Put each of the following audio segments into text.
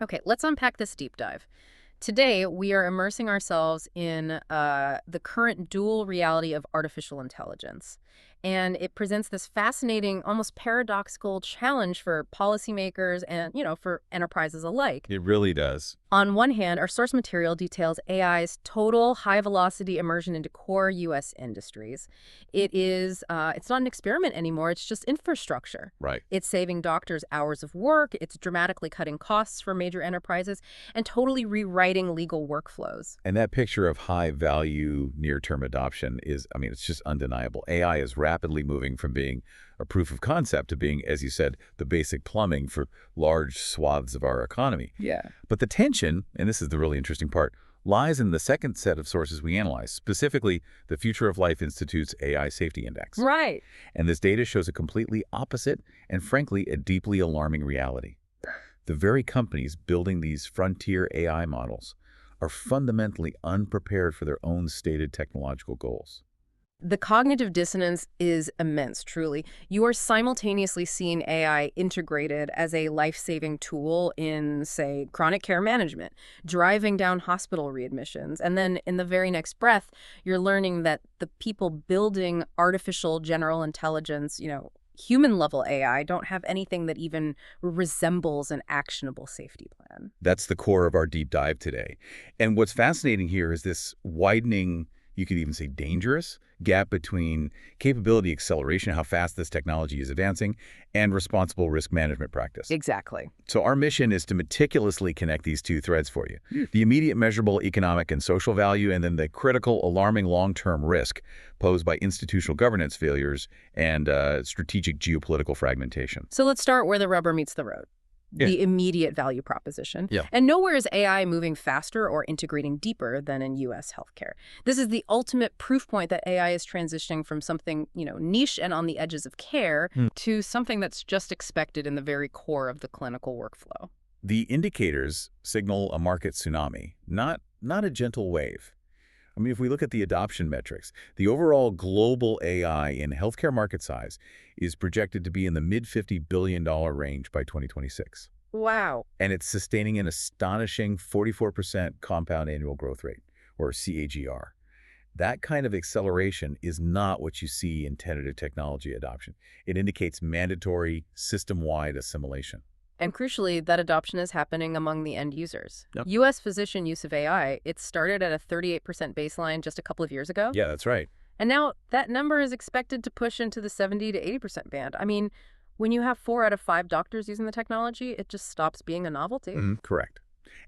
Okay, let's unpack this deep dive. Today, we are immersing ourselves in the current dual reality of artificial intelligence. And it presents this fascinating, almost paradoxical challenge for policymakers and, for enterprises alike. It really does. On one hand, our source material details AI's total high-velocity immersion into core U.S. industries. It's not an experiment anymore, it's just infrastructure. Right. It's saving doctors hours of work, it's dramatically cutting costs for major enterprises, and totally rewriting legal workflows. And that picture of high-value near-term adoption is, I mean, it's just undeniable. AI is rapidly moving from being a proof of concept to being, as you said, the basic plumbing for large swaths of our economy. Yeah. But the tension, and this is the really interesting part, lies in the second set of sources we analyze, specifically the Future of Life Institute's AI Safety Index. Right. And this data shows a completely opposite and, frankly, a deeply alarming reality. The very companies building these frontier AI models are fundamentally unprepared for their own stated technological goals. The cognitive dissonance is immense, truly. You are simultaneously seeing AI integrated as a life-saving tool in, say, chronic care management, driving down hospital readmissions. And then in the very next breath, you're learning that the people building artificial general intelligence, human-level AI don't have anything that even resembles an actionable safety plan. That's the core of our deep dive today. And what's fascinating here is this widening, you could even say dangerous, gap between capability acceleration, how fast this technology is advancing, and responsible risk management practice. Exactly. So our mission is to meticulously connect these two threads for you. The immediate measurable economic and social value, and then the critical, alarming long-term risk posed by institutional governance failures and strategic geopolitical fragmentation. So let's start where the rubber meets the road. Yeah. The immediate value proposition. Yeah. And nowhere is AI moving faster or integrating deeper than in U.S. healthcare. This is the ultimate proof point that AI is transitioning from something, niche and on the edges of care to something that's just expected in the very core of the clinical workflow. The indicators signal a market tsunami, not a gentle wave. I mean, if we look at the adoption metrics, the overall global AI in healthcare market size is projected to be in the mid-$50 billion range by 2026. Wow. And it's sustaining an astonishing 44% compound annual growth rate, or CAGR. That kind of acceleration is not what you see in tentative technology adoption. It indicates mandatory, system-wide assimilation. And crucially, that adoption is happening among the end users. Yep. U.S. physician use of AI, it started at a 38% baseline just a couple of years ago. Yeah, that's right. And now that number is expected to push into the 70 to 80% band. I mean, when you have 4 out of 5 doctors using the technology, it just stops being a novelty. Correct.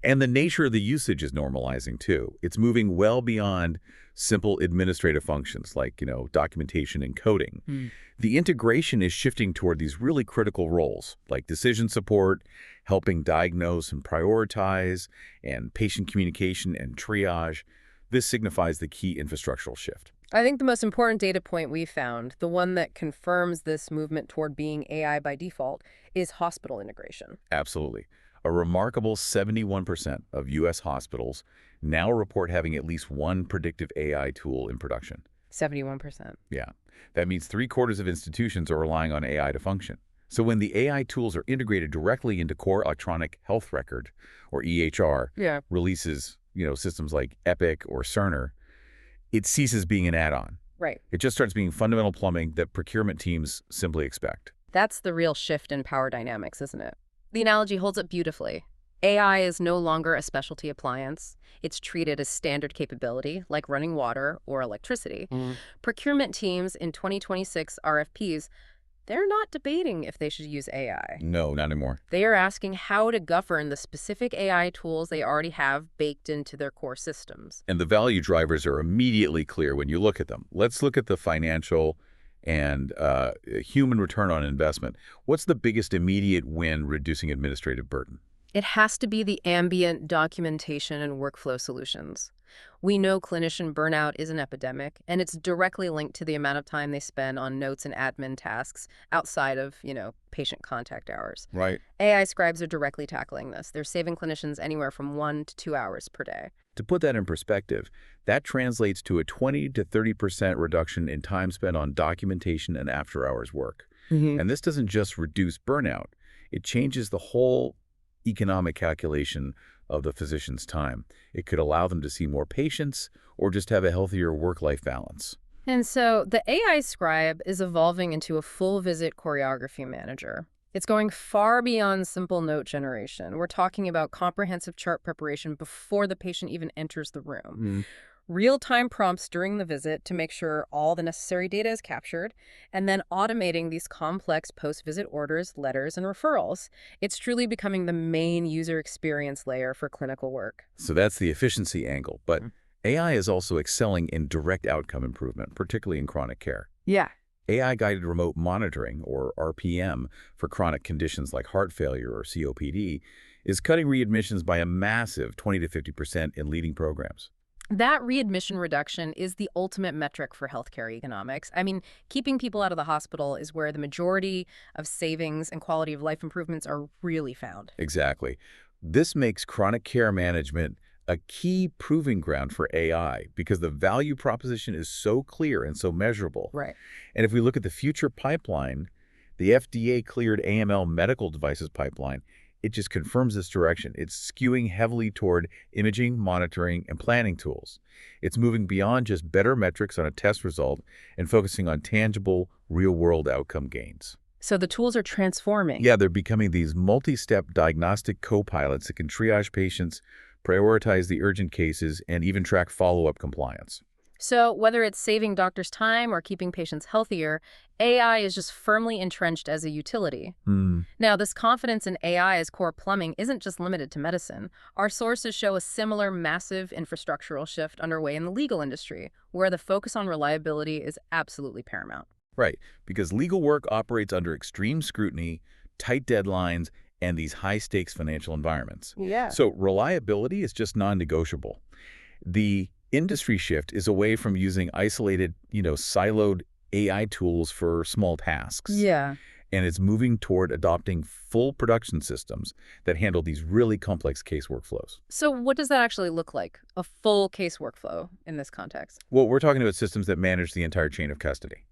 And the nature of the usage is normalizing, too. It's moving well beyond simple administrative functions like, documentation and coding. The integration is shifting toward these really critical roles, like decision support, helping diagnose and prioritize, and patient communication and triage. This signifies the key infrastructural shift. I think the most important data point we found, the one that confirms this movement toward being AI by default, is hospital integration. Absolutely. A remarkable 71% of U.S. hospitals now report having at least one predictive AI tool in production. 71%. Yeah. That means 3/4 of institutions are relying on AI to function. So when the AI tools are integrated directly into core electronic health record, or EHR, releases, systems like Epic or Cerner, it ceases being an add-on. Right. It just starts being fundamental plumbing that procurement teams simply expect. That's the real shift in power dynamics, isn't it? The analogy holds up beautifully. AI is no longer a specialty appliance. It's treated as standard capability, like running water or electricity. Procurement teams in 2026 RFPs, they're not debating if they should use AI. No, not anymore. They are asking how to govern the specific AI tools they already have baked into their core systems. And the value drivers are immediately clear when you look at them. Let's look at the financial and human return on investment. What's the biggest immediate win reducing administrative burden? It has to be the ambient documentation and workflow solutions. We know clinician burnout is an epidemic, and it's directly linked to the amount of time they spend on notes and admin tasks outside of, patient contact hours. Right. AI scribes are directly tackling this. They're saving clinicians anywhere from 1 to 2 hours per day. To put that in perspective, that translates to a 20 to 30% reduction in time spent on documentation and after-hours work. And this doesn't just reduce burnout. It changes the whole economic calculation of the physician's time. It could allow them to see more patients or just have a healthier work-life balance. And so the AI scribe is evolving into a full visit choreography manager. It's going far beyond simple note generation. We're talking about comprehensive chart preparation before the patient even enters the room. Real-time prompts during the visit to make sure all the necessary data is captured, and then automating these complex post-visit orders, letters, and referrals. It's truly becoming the main user experience layer for clinical work. So that's the efficiency angle, but AI is also excelling in direct outcome improvement, particularly in chronic care. Yeah. AI-guided remote monitoring, or RPM, for chronic conditions like heart failure or COPD is cutting readmissions by a massive 20 to 50% in leading programs. That readmission reduction is the ultimate metric for healthcare economics. I mean, keeping people out of the hospital is where the majority of savings and quality of life improvements are really found. Exactly. This makes chronic care management a key proving ground for AI because the value proposition is so clear and so measurable. Right. And if we look at the future pipeline, the FDA-cleared AML medical devices pipeline, it just confirms this direction. It's skewing heavily toward imaging, monitoring, and planning tools. It's moving beyond just better metrics on a test result and focusing on tangible, real-world outcome gains. So the tools are transforming. Yeah, they're becoming these multi-step diagnostic co-pilots that can triage patients, prioritize the urgent cases, and even track follow-up compliance. So whether it's saving doctors time or keeping patients healthier, AI is just firmly entrenched as a utility. Now, this confidence in AI as core plumbing isn't just limited to medicine. Our sources show a similar massive infrastructural shift underway in the legal industry, where the focus on reliability is absolutely paramount. Right, because legal work operates under extreme scrutiny, tight deadlines, and these high-stakes financial environments. Yeah. So reliability is just non-negotiable. The industry shift is away from using isolated, siloed AI tools for small tasks. Yeah. And it's moving toward adopting full production systems that handle these really complex case workflows. So what does that actually look like, a full case workflow in this context? Well, we're talking about systems that manage the entire chain of custody.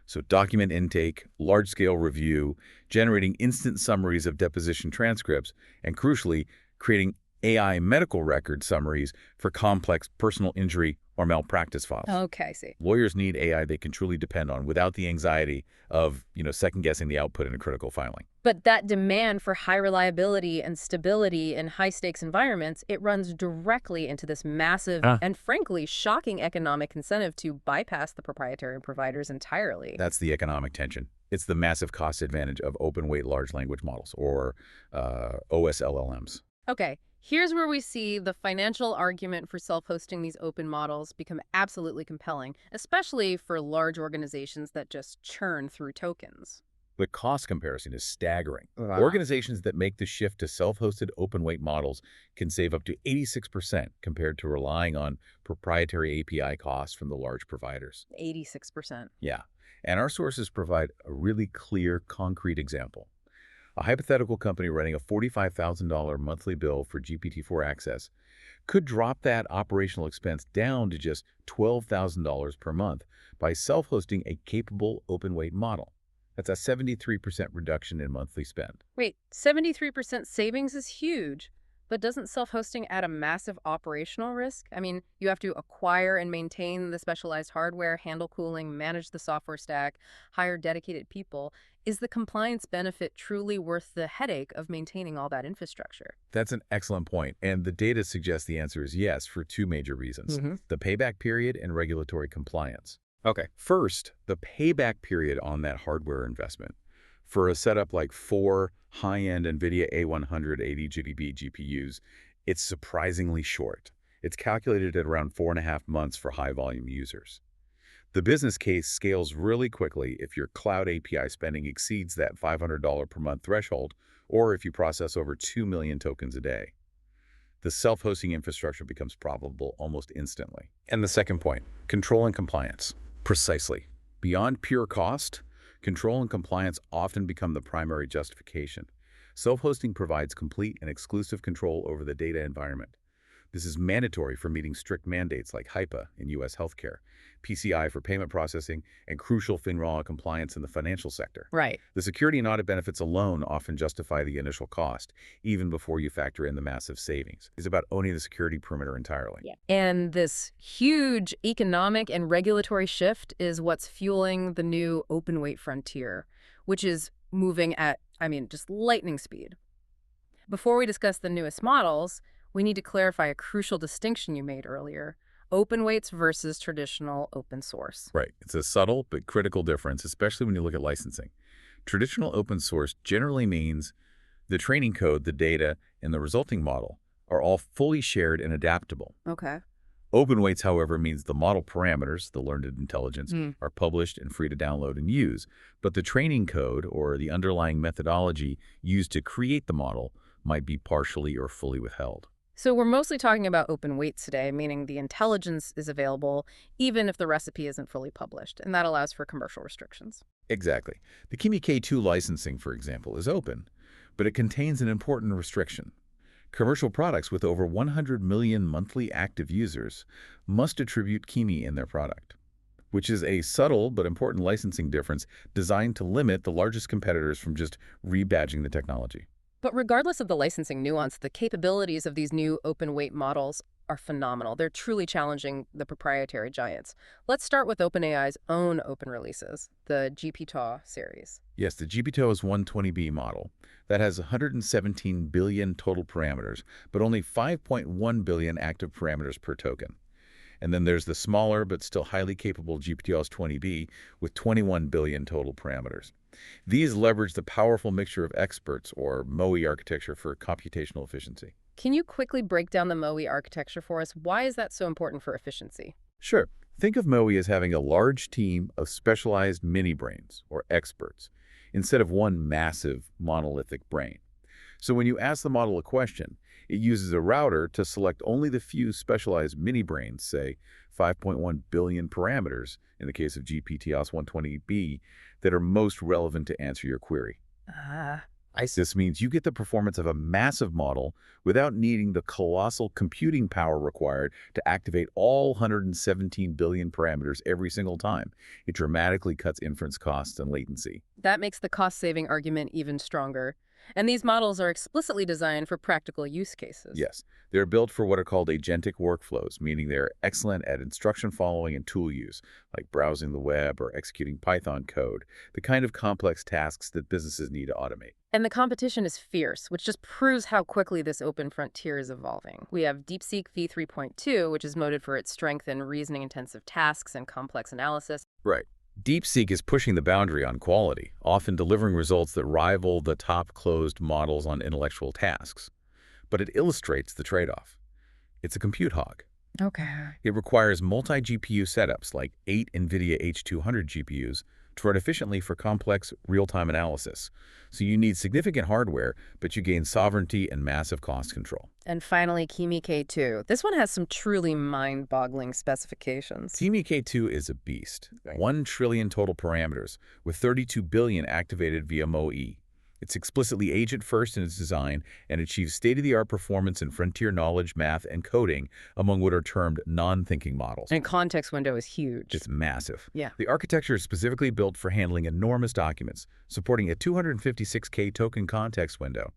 So document intake, large-scale review, generating instant summaries of deposition transcripts, and crucially, creating AI medical record summaries for complex personal injury or malpractice files. Okay, I see. Lawyers need AI they can truly depend on without the anxiety of, second-guessing the output in a critical filing. But that demand for high reliability and stability in high-stakes environments, it runs directly into this massive and frankly shocking economic incentive to bypass the proprietary providers entirely. That's the economic tension. It's the massive cost advantage of open-weight large language models, or OSLLMs. Okay, here's where we see the financial argument for self-hosting these open models become absolutely compelling, especially for large organizations that just churn through tokens. The cost comparison is staggering. Wow. Organizations that make the shift to self-hosted open-weight models can save up to 86% compared to relying on proprietary API costs from the large providers. 86%. Yeah, and our sources provide a really clear, concrete example. A hypothetical company running a $45,000 monthly bill for GPT-4 access could drop that operational expense down to just $12,000 per month by self-hosting a capable open-weight model. That's a 73% reduction in monthly spend. Wait, 73% savings is huge, but doesn't self-hosting add a massive operational risk? I mean, you have to acquire and maintain the specialized hardware, handle cooling, manage the software stack, hire dedicated people. Is the compliance benefit truly worth the headache of maintaining all that infrastructure? That's an excellent point, and the data suggests the answer is yes for two major reasons: the payback period and regulatory compliance. Okay, first, the payback period on that hardware investment. For a setup like 4 high-end NVIDIA A100 80GB GPUs, it's surprisingly short. It's calculated at around 4.5 months for high-volume users. The business case scales really quickly if your cloud API spending exceeds that $500 per month threshold, or if you process over 2 million tokens a day. The self-hosting infrastructure becomes profitable almost instantly. And the second point, control and compliance. Precisely. Beyond pure cost, control and compliance often become the primary justification. Self-hosting provides complete and exclusive control over the data environment. This is mandatory for meeting strict mandates like HIPAA in U.S. healthcare, PCI for payment processing, and crucial FINRA compliance in the financial sector. Right. The security and audit benefits alone often justify the initial cost, even before you factor in the massive savings. It's about owning the security perimeter entirely. Yeah. And this huge economic and regulatory shift is what's fueling the new open weight frontier, which is moving at, just lightning speed. Before we discuss the newest models, we need to clarify a crucial distinction you made earlier: open weights versus traditional open source. Right. It's a subtle but critical difference, especially when you look at licensing. Traditional open source generally means the training code, the data, and the resulting model are all fully shared and adaptable. Okay. Open weights, however, means the model parameters, the learned intelligence, are published and free to download and use. But the training code, or the underlying methodology used to create the model, might be partially or fully withheld. So we're mostly talking about open weights today, meaning the intelligence is available even if the recipe isn't fully published, and that allows for commercial restrictions. Exactly. The Kimi K2 licensing, for example, is open, but it contains an important restriction. Commercial products with over 100 million monthly active users must attribute Kimi in their product, which is a subtle but important licensing difference designed to limit the largest competitors from just rebadging the technology. But regardless of the licensing nuance, the capabilities of these new open weight models are phenomenal. They're truly challenging the proprietary giants. Let's start with OpenAI's own open releases, the GPT series. Yes, the GPTO's 120B model that has 117 billion total parameters, but only 5.1 billion active parameters per token. And then there's the smaller but still highly capable GPTO's 20B with 21 billion total parameters. These leverage the powerful mixture of experts, or MOE architecture, for computational efficiency. Can you quickly break down the MOE architecture for us? Why is that so important for efficiency? Sure. Think of MOE as having a large team of specialized mini-brains, or experts, instead of one massive monolithic brain. So when you ask the model a question, it uses a router to select only the few specialized mini-brains, say 5.1 billion parameters, in the case of GPTOS 120B, that are most relevant to answer your query. This means you get the performance of a massive model without needing the colossal computing power required to activate all 117 billion parameters every single time. It dramatically cuts inference costs and latency. That makes the cost-saving argument even stronger. And these models are explicitly designed for practical use cases. Yes, they're built for what are called agentic workflows, meaning they're excellent at instruction following and tool use, like browsing the web or executing Python code, the kind of complex tasks that businesses need to automate. And the competition is fierce, which just proves how quickly this open frontier is evolving. We have DeepSeek v3.2, which is noted for its strength in reasoning-intensive tasks and complex analysis. Right. DeepSeek is pushing the boundary on quality, often delivering results that rival the top closed models on intellectual tasks. But it illustrates the trade-off. It's a compute hog. Okay. It requires multi-GPU setups like 8 NVIDIA H200 GPUs to run efficiently for complex real-time analysis. So you need significant hardware, but you gain sovereignty and massive cost control. And finally, Kimi K2. This one has some truly mind-boggling specifications. Kimi K2 is a beast. 1 trillion total parameters, with 32 billion activated via MOE. It's explicitly agent-first in its design and achieves state-of-the-art performance in frontier knowledge, math, and coding among what are termed non-thinking models. And context window is huge. It's massive. Yeah. The architecture is specifically built for handling enormous documents, supporting a 256K token context window.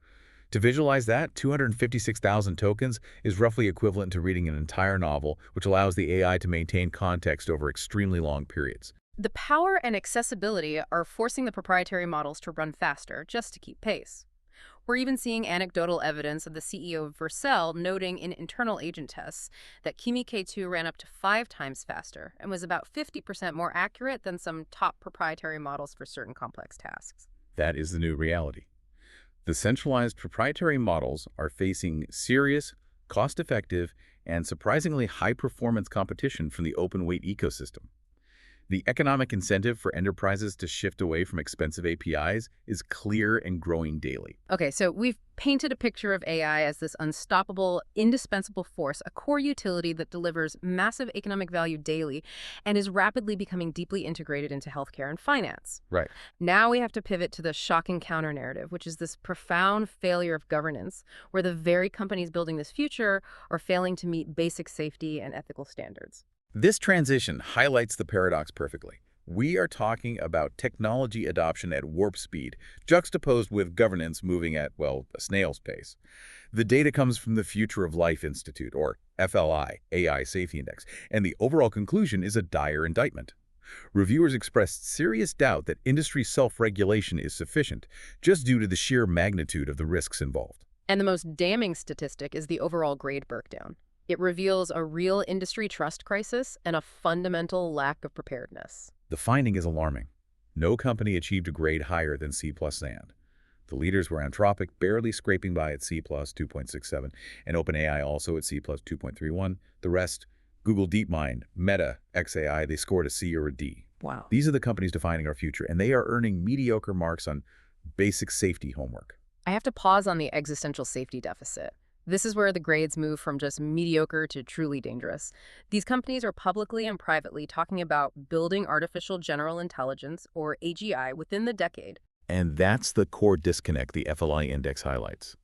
To visualize that, 256,000 tokens is roughly equivalent to reading an entire novel, which allows the AI to maintain context over extremely long periods. The power and accessibility are forcing the proprietary models to run faster just to keep pace. We're even seeing anecdotal evidence of the CEO of Vercel noting in internal agent tests that Kimi K2 ran up to 5 times faster and was about 50% more accurate than some top proprietary models for certain complex tasks. That is the new reality. The centralized proprietary models are facing serious, cost-effective, and surprisingly high-performance competition from the open weight ecosystem. The economic incentive for enterprises to shift away from expensive APIs is clear and growing daily. Okay, so we've painted a picture of AI as this unstoppable, indispensable force, a core utility that delivers massive economic value daily and is rapidly becoming deeply integrated into healthcare and finance. Right. Now we have to pivot to the shocking counter-narrative, which is this profound failure of governance, where the very companies building this future are failing to meet basic safety and ethical standards. This transition highlights the paradox perfectly. We are talking about technology adoption at warp speed, juxtaposed with governance moving at, well, a snail's pace. The data comes from the Future of Life Institute, or FLI, AI Safety Index, and the overall conclusion is a dire indictment. Reviewers expressed serious doubt that industry self-regulation is sufficient, just due to the sheer magnitude of the risks involved. And the most damning statistic is the overall grade breakdown. It reveals a real industry trust crisis and a fundamental lack of preparedness. The finding is alarming. No company achieved a grade higher than C+ sand. The leaders were Anthropic, barely scraping by at C+ 2.67, and OpenAI also at C+ 2.31. The rest, Google DeepMind, Meta, XAI, they scored a C or a D. Wow. These are the companies defining our future, and they are earning mediocre marks on basic safety homework. I have to pause on the existential safety deficit. This is where the grades move from just mediocre to truly dangerous. These companies are publicly and privately talking about building artificial general intelligence, or AGI, within the decade. And that's the core disconnect the FLI index highlights.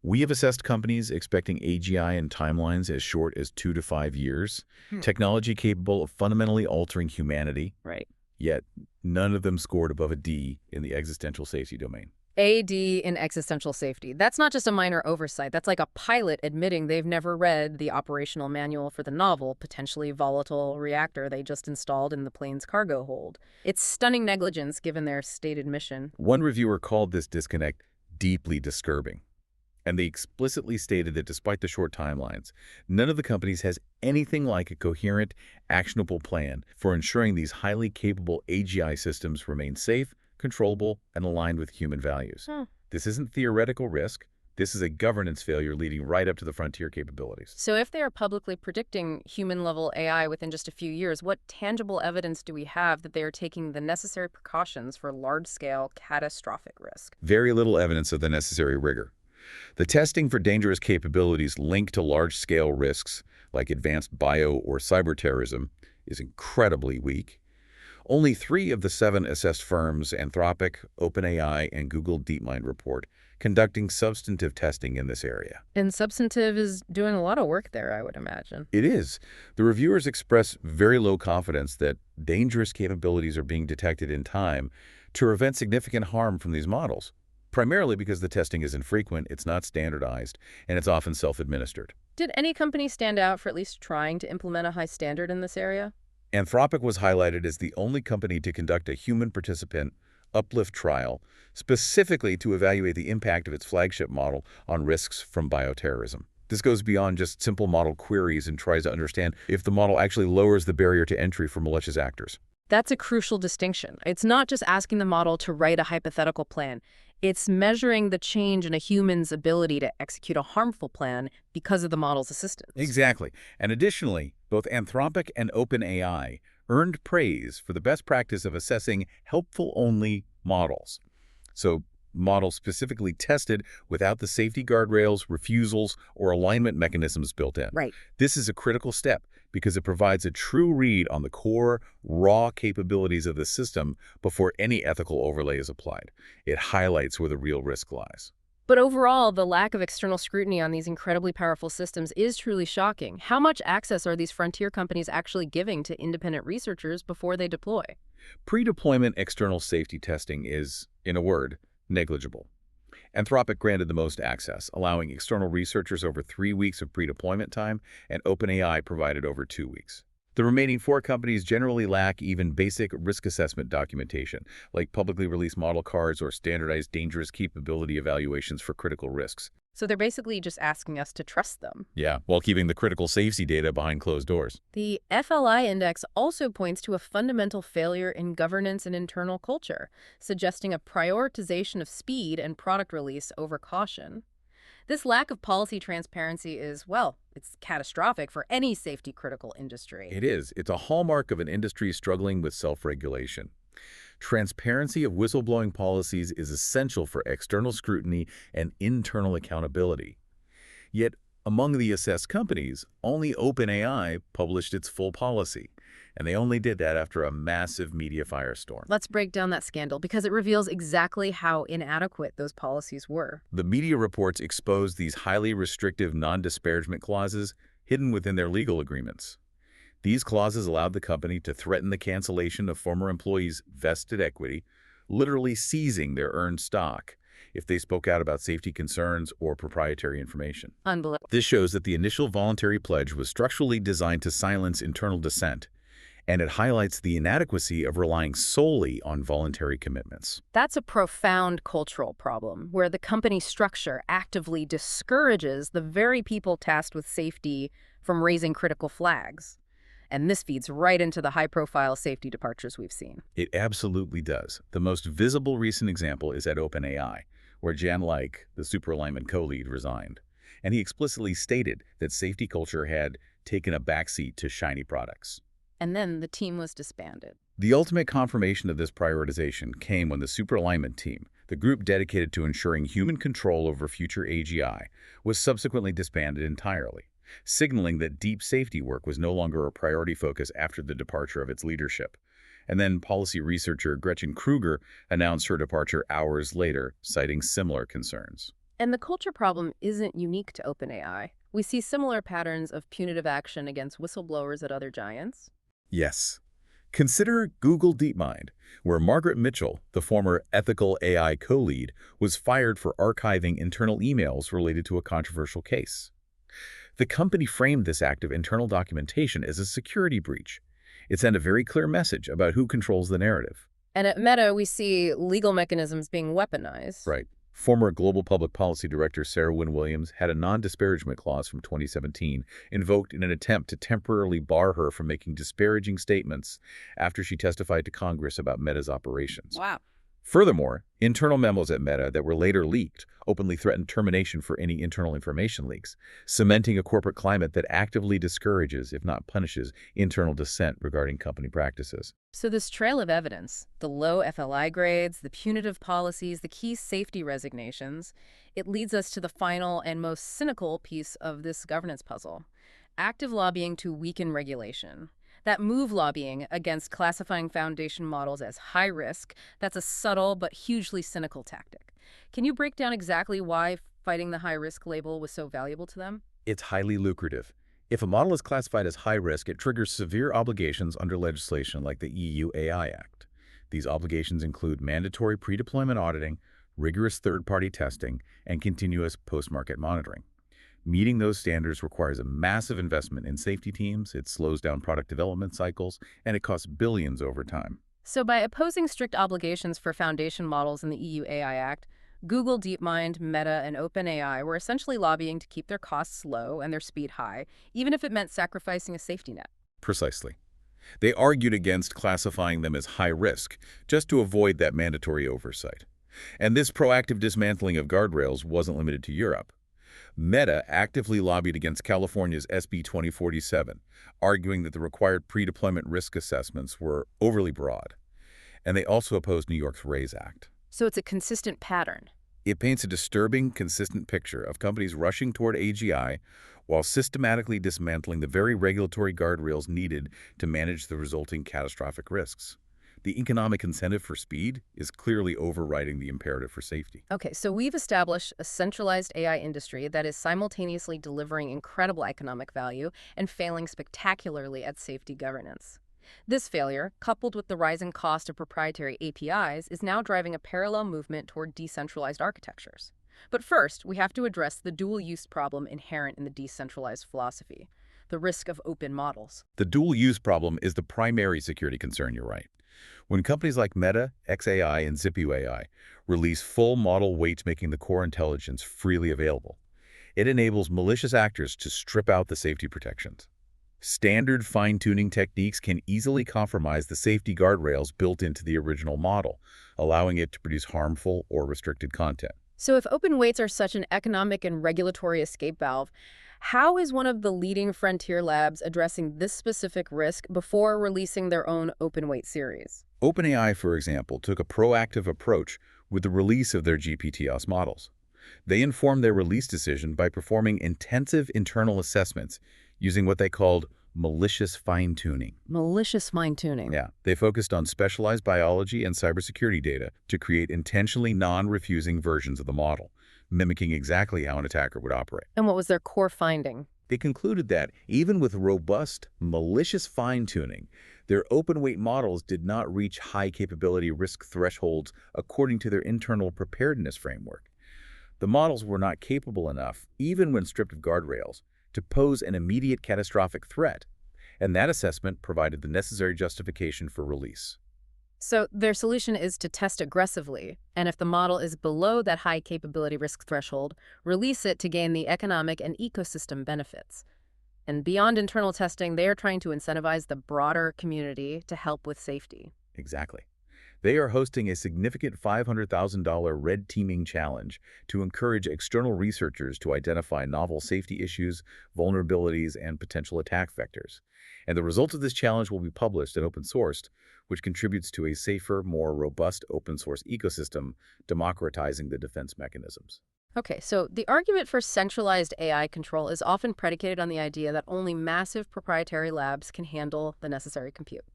We have assessed companies expecting AGI in timelines as short as 2 to 5 years, technology capable of fundamentally altering humanity, Right. yet none of them scored above a D in the existential safety domain. AD in existential safety. That's not just a minor oversight. That's like a pilot admitting they've never read the operational manual for the novel, potentially volatile reactor they just installed in the plane's cargo hold. It's stunning negligence given their stated mission. One reviewer called this disconnect deeply disturbing, and they explicitly stated that despite the short timelines, none of the companies has anything like a coherent, actionable plan for ensuring these highly capable AGI systems remain safe, controllable, and aligned with human values. This isn't theoretical risk. This is a governance failure leading right up to the frontier capabilities. So if they are publicly predicting human-level AI within just a few years, what tangible evidence do we have that they are taking the necessary precautions for large-scale, catastrophic risk? Very little evidence of the necessary rigor. The testing for dangerous capabilities linked to large-scale risks, like advanced bio or cyber terrorism, is incredibly weak. Only 3 of the 7 assessed firms, Anthropic, OpenAI, and Google DeepMind, report conducting substantive testing in this area. And substantive is doing a lot of work there, I would imagine. It is. The reviewers express very low confidence that dangerous capabilities are being detected in time to prevent significant harm from these models, primarily because the testing is infrequent, it's not standardized, and it's often self-administered. Did any company stand out for at least trying to implement a high standard in this area? Anthropic was highlighted as the only company to conduct a human participant uplift trial specifically to evaluate the impact of its flagship model on risks from bioterrorism. This goes beyond just simple model queries and tries to understand if the model actually lowers the barrier to entry for malicious actors. That's a crucial distinction. It's not just asking the model to write a hypothetical plan. It's measuring the change in a human's ability to execute a harmful plan because of the model's assistance. Exactly. And additionally, both Anthropic and OpenAI earned praise for the best practice of assessing helpful-only models. So models specifically tested without the safety guardrails, refusals, or alignment mechanisms built in. Right. This is a critical step because it provides a true read on the core, raw capabilities of the system before any ethical overlay is applied. It highlights where the real risk lies. But overall, the lack of external scrutiny on these incredibly powerful systems is truly shocking. How much access are these frontier companies actually giving to independent researchers before they deploy? Pre-deployment external safety testing is, in a word, negligible. Anthropic granted the most access, allowing external researchers over 3 weeks of pre-deployment time, and OpenAI provided over 2 weeks. The remaining 4 companies generally lack even basic risk assessment documentation, like publicly released model cards or standardized dangerous capability evaluations for critical risks. So they're basically just asking us to trust them. Yeah, while keeping the critical safety data behind closed doors. The FLI index also points to a fundamental failure in governance and internal culture, suggesting a prioritization of speed and product release over caution. This lack of policy transparency is, well, It's catastrophic for any safety-critical industry. It is. It's a hallmark of an industry struggling with self-regulation. Transparency of whistleblowing policies is essential for external scrutiny and internal accountability. Yet, among the assessed companies, only OpenAI published its full policy, and they only did that after a massive media firestorm. Let's break down that scandal because it reveals exactly how inadequate those policies were. The media reports exposed these highly restrictive non-disparagement clauses hidden within their legal agreements. These clauses allowed the company to threaten the cancellation of former employees' vested equity, literally seizing their earned stock if they spoke out about safety concerns or proprietary information. Unbelievable. This shows that the initial voluntary pledge was structurally designed to silence internal dissent, and it highlights the inadequacy of relying solely on voluntary commitments. That's a profound cultural problem, where the company structure actively discourages the very people tasked with safety from raising critical flags. And this feeds right into the high-profile safety departures we've seen. It absolutely does. The most visible recent example is at OpenAI, where Jan Leik, the superalignment co-lead, resigned. And he explicitly stated that safety culture had taken a backseat to shiny products. And then the team was disbanded. The ultimate confirmation of this prioritization came when the superalignment team, the group dedicated to ensuring human control over future AGI, was subsequently disbanded entirely, signaling that deep safety work was no longer a priority focus after the departure of its leadership. And then policy researcher Gretchen Kruger announced her departure hours later, citing similar concerns. And the culture problem isn't unique to OpenAI. We see similar patterns of punitive action against whistleblowers at other giants. Yes. Consider Google DeepMind, where Margaret Mitchell, the former ethical AI co-lead, was fired for archiving internal emails related to a controversial case. The company framed this act of internal documentation as a security breach. It sent a very clear message about who controls the narrative. And at Meta, we see legal mechanisms being weaponized. Right. Former Global Public Policy Director Sarah Wynne Williams had a non-disparagement clause from 2017 invoked in an attempt to temporarily bar her from making disparaging statements after she testified to Congress about Meta's operations. Wow. Furthermore, internal memos at Meta that were later leaked openly threatened termination for any internal information leaks, cementing a corporate climate that actively discourages, if not punishes, internal dissent regarding company practices. So this trail of evidence, the low FLI grades, the punitive policies, the key safety resignations, it leads us to the final and most cynical piece of this governance puzzle: active lobbying to weaken regulation. That move lobbying against classifying foundation models as high risk, that's a subtle but hugely cynical tactic. Can you break down exactly why fighting the high risk label was so valuable to them? It's highly lucrative. If a model is classified as high risk, it triggers severe obligations under legislation like the EU AI Act. These obligations include mandatory pre-deployment auditing, rigorous third-party testing, and continuous post-market monitoring. Meeting those standards requires a massive investment in safety teams, it slows down product development cycles, and it costs billions over time. So by opposing strict obligations for foundation models in the EU AI Act, Google, DeepMind, Meta, and OpenAI were essentially lobbying to keep their costs low and their speed high, even if it meant sacrificing a safety net. Precisely. They argued against classifying them as high risk, just to avoid that mandatory oversight. And this proactive dismantling of guardrails wasn't limited to Europe. Meta actively lobbied against California's SB 2047, arguing that the required pre-deployment risk assessments were overly broad. And they also opposed New York's RAISE Act. So it's a consistent pattern. It paints a disturbing, consistent picture of companies rushing toward AGI while systematically dismantling the very regulatory guardrails needed to manage the resulting catastrophic risks. The economic incentive for speed is clearly overriding the imperative for safety. Okay, so we've established a centralized AI industry that is simultaneously delivering incredible economic value and failing spectacularly at safety governance. This failure, coupled with the rising cost of proprietary APIs, is now driving a parallel movement toward decentralized architectures. But first, we have to address the dual-use problem inherent in the decentralized philosophy, the risk of open models. The dual-use problem is the primary security concern, you're right. When companies like Meta, xAI, and ZippUAI release full model weights making the core intelligence freely available, it enables malicious actors to strip out the safety protections. Standard fine-tuning techniques can easily compromise the safety guardrails built into the original model, allowing it to produce harmful or restricted content. So if open weights are such an economic and regulatory escape valve, How is one of the leading frontier labs addressing this specific risk before releasing their own open weight series? OpenAI, for example, took a proactive approach with the release of their GPTs models. They informed their release decision by performing intensive internal assessments using what they called malicious fine-tuning. Malicious fine-tuning. Yeah, they focused on specialized biology and cybersecurity data to create intentionally non-refusing versions of the model, mimicking exactly how an attacker would operate. And what was their core finding? They concluded that, even with robust, malicious fine-tuning, their open-weight models did not reach high-capability risk thresholds according to their internal preparedness framework. The models were not capable enough, even when stripped of guardrails, to pose an immediate catastrophic threat, and that assessment provided the necessary justification for release. So their solution is to test aggressively, and if the model is below that high capability risk threshold, release it to gain the economic and ecosystem benefits. And beyond internal testing, they are trying to incentivize the broader community to help with safety. Exactly. They are hosting a significant $500,000 red teaming challenge to encourage external researchers to identify novel safety issues, vulnerabilities, and potential attack vectors. And the results of this challenge will be published and open-sourced, which contributes to a safer, more robust open-source ecosystem, democratizing the defense mechanisms. Okay, so the argument for centralized AI control is often predicated on the idea that only massive proprietary labs can handle the necessary compute.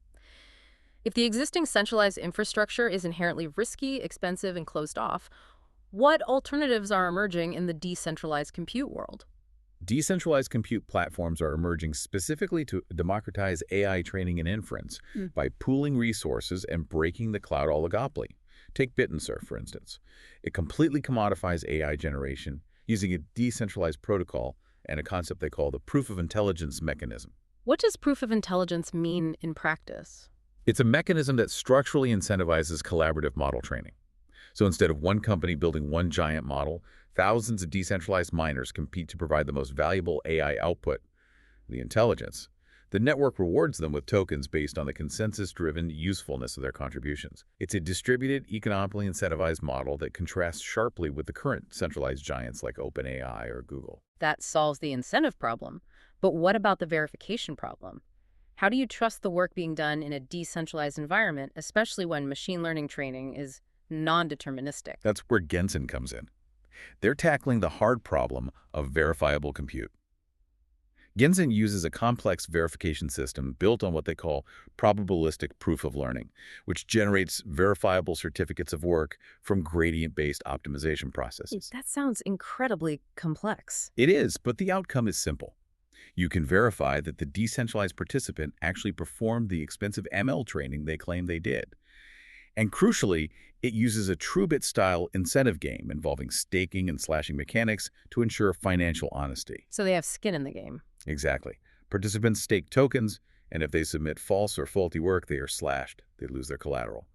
If the existing centralized infrastructure is inherently risky, expensive, and closed off, what alternatives are emerging in the decentralized compute world? Decentralized compute platforms are emerging specifically to democratize AI training and inference by pooling resources and breaking the cloud oligopoly. Take BittenSurf, for instance. It completely commodifies AI generation using a decentralized protocol and a concept they call the proof of intelligence mechanism. What does proof of intelligence mean in practice? It's a mechanism that structurally incentivizes collaborative model training. So instead of one company building one giant model, thousands of decentralized miners compete to provide the most valuable AI output, the intelligence. The network rewards them with tokens based on the consensus-driven usefulness of their contributions. It's a distributed, economically incentivized model that contrasts sharply with the current centralized giants like OpenAI or Google. That solves the incentive problem. But what about the verification problem? How do you trust the work being done in a decentralized environment, especially when machine learning training is non-deterministic? That's where Gensen comes in. They're tackling the hard problem of verifiable compute. Gensen uses a complex verification system built on what they call probabilistic proof of learning, which generates verifiable certificates of work from gradient-based optimization processes. That sounds incredibly complex. It is, but the outcome is simple. You can verify that the decentralized participant actually performed the expensive ML training they claim they did. And crucially, it uses a TrueBit-style incentive game involving staking and slashing mechanics to ensure financial honesty. So they have skin in the game. Exactly. Participants stake tokens, and if they submit false or faulty work, they are slashed. They lose their collateral.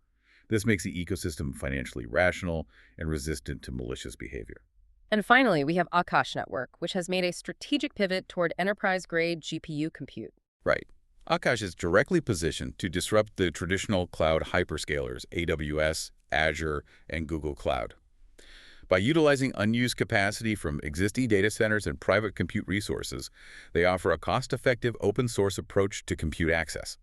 This makes the ecosystem financially rational and resistant to malicious behavior. And finally, we have Akash Network, which has made a strategic pivot toward enterprise-grade GPU compute. Right. Akash is directly positioned to disrupt the traditional cloud hyperscalers, AWS, Azure, and Google Cloud. By utilizing unused capacity from existing data centers and private compute resources, they offer a cost-effective open-source approach to compute access.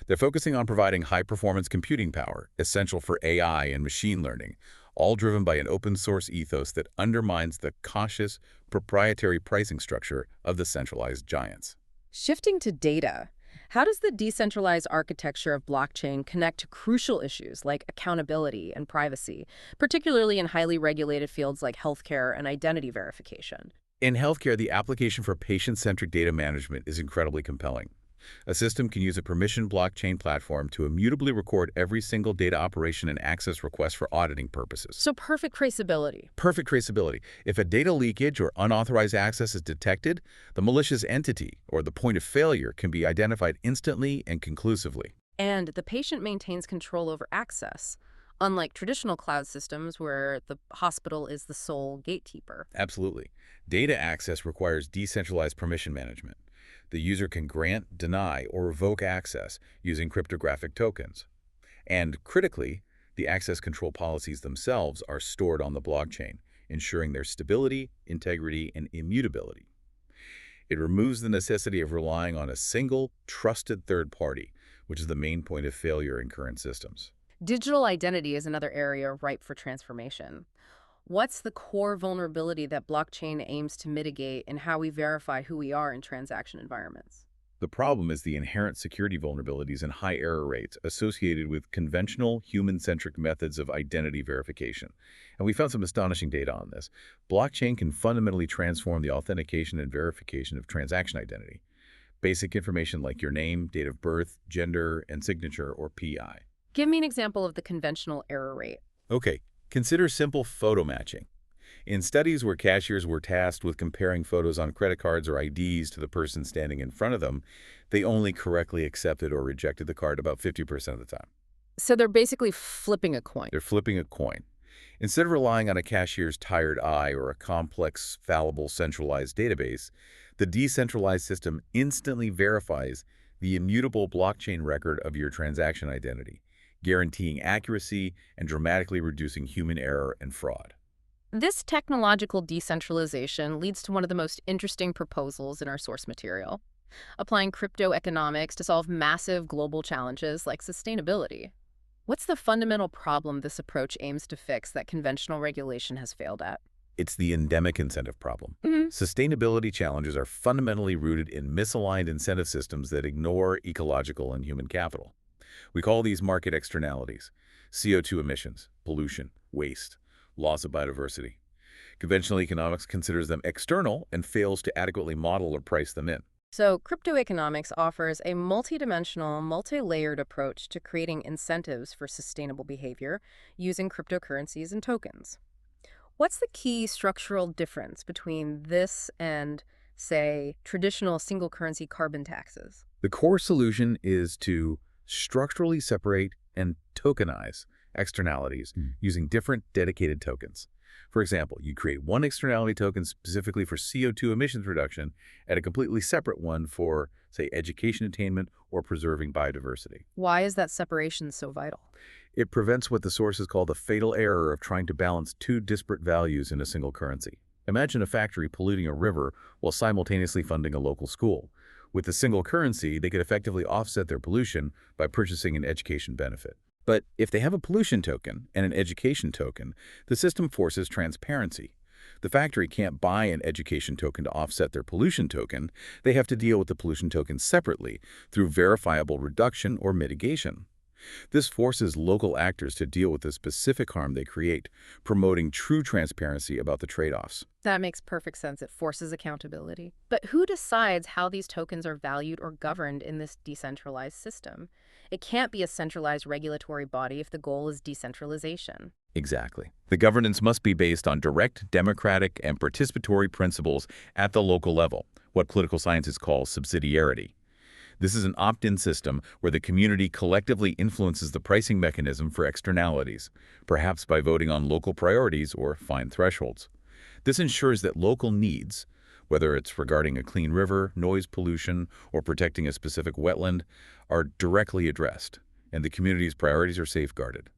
They're focusing on providing high-performance computing power, essential for AI and machine learning, all driven by an open-source ethos that undermines the cautious, proprietary pricing structure of the centralized giants. Shifting to data, how does the decentralized architecture of blockchain connect to crucial issues like accountability and privacy, particularly in highly regulated fields like healthcare and identity verification? In healthcare, the application for patient-centric data management is incredibly compelling. A system can use a permissioned blockchain platform to immutably record every single data operation and access request for auditing purposes. So perfect traceability. Perfect traceability. If a data leakage or unauthorized access is detected, the malicious entity or the point of failure can be identified instantly and conclusively. And the patient maintains control over access, unlike traditional cloud systems where the hospital is the sole gatekeeper. Absolutely. Data access requires decentralized permission management. The user can grant, deny, or revoke access using cryptographic tokens. And critically, the access control policies themselves are stored on the blockchain, ensuring their stability, integrity, and immutability. It removes the necessity of relying on a single, trusted third party, which is the main point of failure in current systems. Digital identity is another area ripe for transformation. What's the core vulnerability that blockchain aims to mitigate and how we verify who we are in transaction environments? The problem is the inherent security vulnerabilities and high error rates associated with conventional human-centric methods of identity verification. And we found some astonishing data on this. Blockchain can fundamentally transform the authentication and verification of transaction identity. Basic information like your name, date of birth, gender, and signature, or PI. Give me an example of the conventional error rate. Okay, consider simple photo matching. In studies where cashiers were tasked with comparing photos on credit cards or IDs to the person standing in front of them, they only correctly accepted or rejected the card about 50% of the time. So they're basically flipping a coin. They're flipping a coin. Instead of relying on a cashier's tired eye or a complex, fallible, centralized database, the decentralized system instantly verifies the immutable blockchain record of your transaction identity, guaranteeing accuracy and dramatically reducing human error and fraud. This technological decentralization leads to one of the most interesting proposals in our source material, applying crypto economics to solve massive global challenges like sustainability. What's the fundamental problem this approach aims to fix that conventional regulation has failed at? It's the endemic incentive problem. Mhm. Sustainability challenges are fundamentally rooted in misaligned incentive systems that ignore ecological and human capital. We call these market externalities: CO2 emissions, pollution, waste, loss of biodiversity. Conventional economics considers them external and fails to adequately model or price them in. So, crypto economics offers a multidimensional, multi-layered approach to creating incentives for sustainable behavior using cryptocurrencies and tokens. What's the key structural difference between this and, say, traditional single currency carbon taxes? The core solution is to structurally separate and tokenize externalities using different dedicated tokens. For example, you create one externality token specifically for CO2 emissions reduction and a completely separate one for, say, education attainment or preserving biodiversity. Why is that separation so vital? It prevents what the sources call the fatal error of trying to balance two disparate values in a single currency. Imagine a factory polluting a river while simultaneously funding a local school. With a single currency, they could effectively offset their pollution by purchasing an education benefit. But if they have a pollution token and an education token, the system forces transparency. The factory can't buy an education token to offset their pollution token. They have to deal with the pollution token separately through verifiable reduction or mitigation. This forces local actors to deal with the specific harm they create, promoting true transparency about the trade-offs. That makes perfect sense. It forces accountability. But who decides how these tokens are valued or governed in this decentralized system? It can't be a centralized regulatory body if the goal is decentralization. Exactly. The governance must be based on direct, democratic, and participatory principles at the local level, what political scientists call subsidiarity. This is an opt-in system where the community collectively influences the pricing mechanism for externalities, perhaps by voting on local priorities or fine thresholds. This ensures that local needs, whether it's regarding a clean river, noise pollution, or protecting a specific wetland, are directly addressed, and the community's priorities are safeguarded.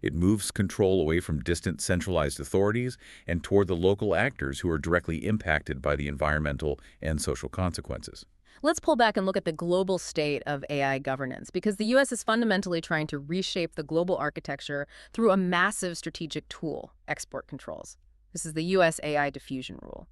It moves control away from distant centralized authorities and toward the local actors who are directly impacted by the environmental and social consequences. Let's pull back and look at the global state of AI governance, because the U.S. is fundamentally trying to reshape the global architecture through a massive strategic tool, export controls. This is the U.S. AI diffusion rule.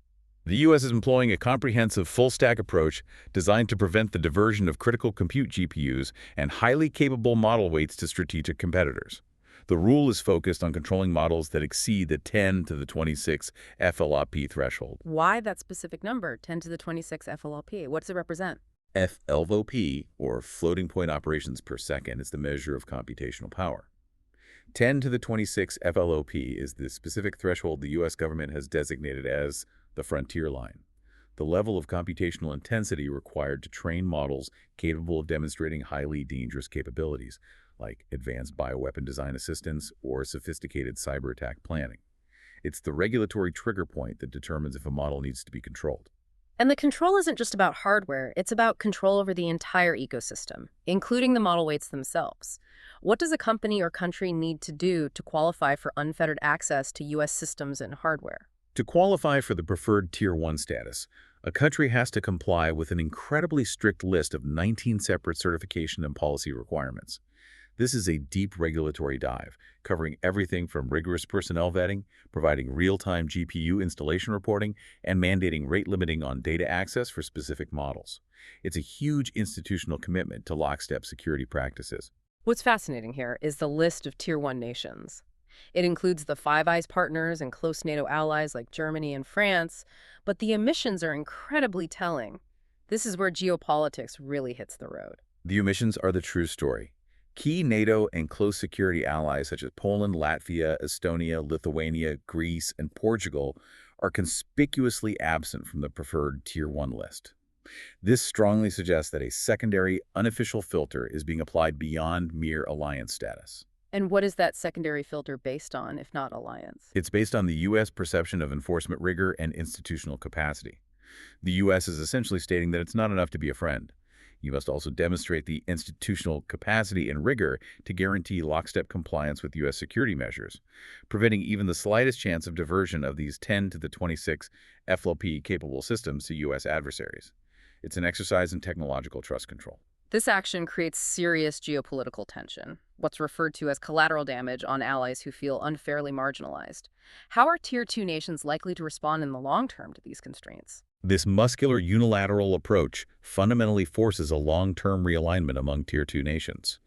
The U.S. is employing a comprehensive full-stack approach designed to prevent the diversion of critical compute GPUs and highly capable model weights to strategic competitors. The rule is focused on controlling models that exceed the 10 to the 26 FLOP threshold. Why that specific number, 10 to the 26 FLLP? What does it represent? FLOP, or floating point operations per second, is the measure of computational power. 10 to the 26 FLOP is the specific threshold the U.S. government has designated as the frontier line, the level of computational intensity required to train models capable of demonstrating highly dangerous capabilities, like advanced bioweapon design assistance or sophisticated cyber attack planning. It's the regulatory trigger point that determines if a model needs to be controlled. And the control isn't just about hardware, it's about control over the entire ecosystem, including the model weights themselves. What does a company or country need to do to qualify for unfettered access to U.S. systems and hardware? To qualify for the preferred Tier 1 status, A country has to comply with an incredibly strict list of 19 separate certification and policy requirements. This is a deep regulatory dive, covering everything from rigorous personnel vetting, providing real-time GPU installation reporting, and mandating rate limiting on data access for specific models. It's a huge institutional commitment to lockstep security practices. What's fascinating here is the list of Tier 1 nations. It includes the Five Eyes partners and close NATO allies like Germany and France, but the omissions are incredibly telling. This is where geopolitics really hits the road. The omissions are the true story. Key NATO and close security allies such as Poland, Latvia, Estonia, Lithuania, Greece, and Portugal are conspicuously absent from the preferred Tier 1 list. This strongly suggests that a secondary, unofficial filter is being applied beyond mere alliance status. And what is that secondary filter based on, if not alliance? It's based on the U.S. perception of enforcement rigor and institutional capacity. The U.S. is essentially stating that it's not enough to be a friend. You must also demonstrate the institutional capacity and rigor to guarantee lockstep compliance with U.S. security measures, preventing even the slightest chance of diversion of these 10 to the 26 FLP-capable systems to U.S. adversaries. It's an exercise in technological trust control. This action creates serious geopolitical tension, what's referred to as collateral damage on allies who feel unfairly marginalized. How are Tier 2 nations likely to respond in the long term to these constraints? This muscular unilateral approach fundamentally forces a long-term realignment among Tier 2 nations.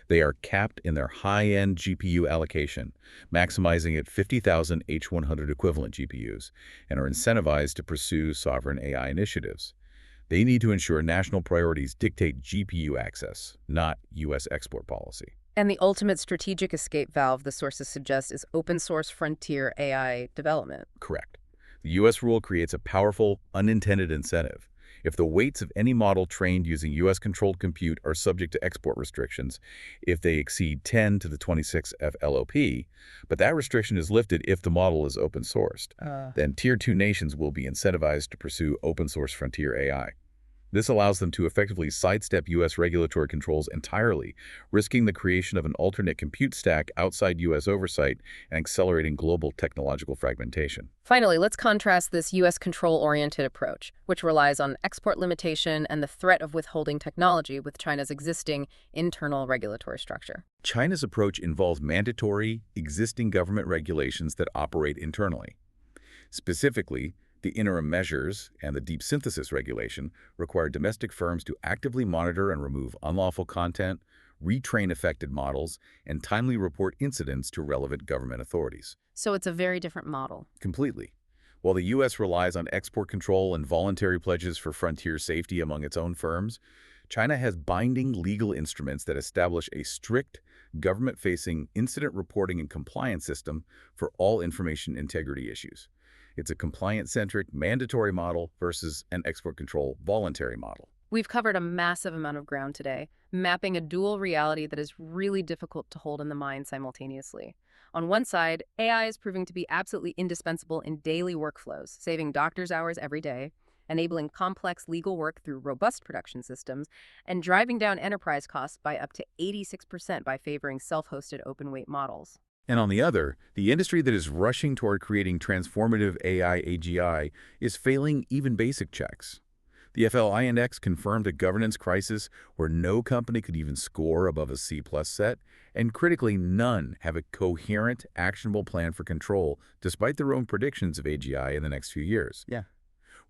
They are capped in their high-end GPU allocation, maximizing at 50,000 H100 equivalent GPUs, and are incentivized to pursue sovereign AI initiatives. They need to ensure national priorities dictate GPU access, not U.S. export policy. And the ultimate strategic escape valve, the sources suggest, is open-source frontier AI development. Correct. The U.S. rule creates a powerful, unintended incentive. If the weights of any model trained using U.S.-controlled compute are subject to export restrictions, if they exceed 10 to the 26 FLOP, but that restriction is lifted if the model is open-sourced, then Tier 2 nations will be incentivized to pursue open-source frontier AI. This allows them to effectively sidestep U.S. regulatory controls entirely, risking the creation of an alternate compute stack outside U.S. oversight and accelerating global technological fragmentation. Finally, let's contrast this U.S. control-oriented approach, which relies on export limitation and the threat of withholding technology, with China's existing internal regulatory structure. China's approach involves mandatory, existing government regulations that operate internally. Specifically, the interim measures and the deep synthesis regulation require domestic firms to actively monitor and remove unlawful content, retrain affected models, and timely report incidents to relevant government authorities. So it's a very different model. Completely. While the U.S. relies on export control and voluntary pledges for frontier safety among its own firms, China has binding legal instruments that establish a strict, government-facing incident reporting and compliance system for all information integrity issues. It's a compliance-centric, mandatory model versus an export control voluntary model. We've covered a massive amount of ground today, mapping a dual reality that is really difficult to hold in the mind simultaneously. On one side, AI is proving to be absolutely indispensable in daily workflows, saving doctors' hours every day, enabling complex legal work through robust production systems, and driving down enterprise costs by up to 86% by favoring self-hosted open-weight models. And on the other, the industry that is rushing toward creating transformative AI AGI is failing even basic checks. The FLI index confirmed a governance crisis where no company could even score above a C+ set, and critically, none have a coherent, actionable plan for control, despite their own predictions of AGI in the next few years.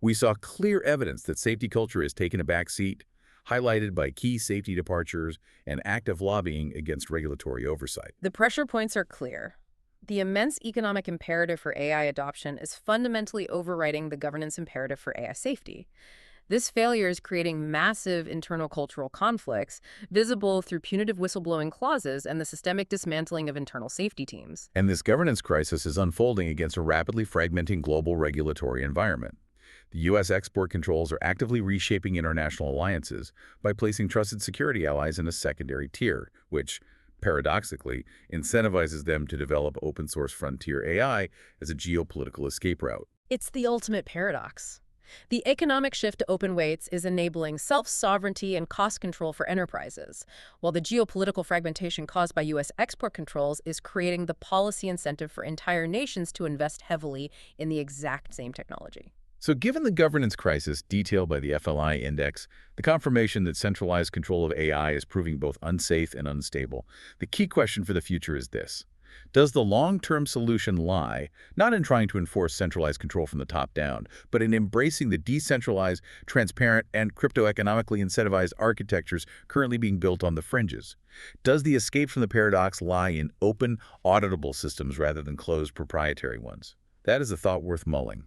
We saw clear evidence that safety culture has taken a back seat, highlighted by key safety departures and active lobbying against regulatory oversight. The pressure points are clear. The immense economic imperative for AI adoption is fundamentally overriding the governance imperative for AI safety. This failure is creating massive internal cultural conflicts, visible through punitive whistleblowing clauses and the systemic dismantling of internal safety teams. And this governance crisis is unfolding against a rapidly fragmenting global regulatory environment. The U.S. export controls are actively reshaping international alliances by placing trusted security allies in a secondary tier, which, paradoxically, incentivizes them to develop open-source frontier AI as a geopolitical escape route. It's the ultimate paradox. The economic shift to open weights is enabling self-sovereignty and cost control for enterprises, while the geopolitical fragmentation caused by U.S. export controls is creating the policy incentive for entire nations to invest heavily in the exact same technology. So given the governance crisis detailed by the FLI index, the confirmation that centralized control of AI is proving both unsafe and unstable, the key question for the future is this. Does the long-term solution lie not in trying to enforce centralized control from the top down, but in embracing the decentralized, transparent, and crypto-economically incentivized architectures currently being built on the fringes? Does the escape from the paradox lie in open, auditable systems rather than closed, proprietary ones? That is a thought worth mulling.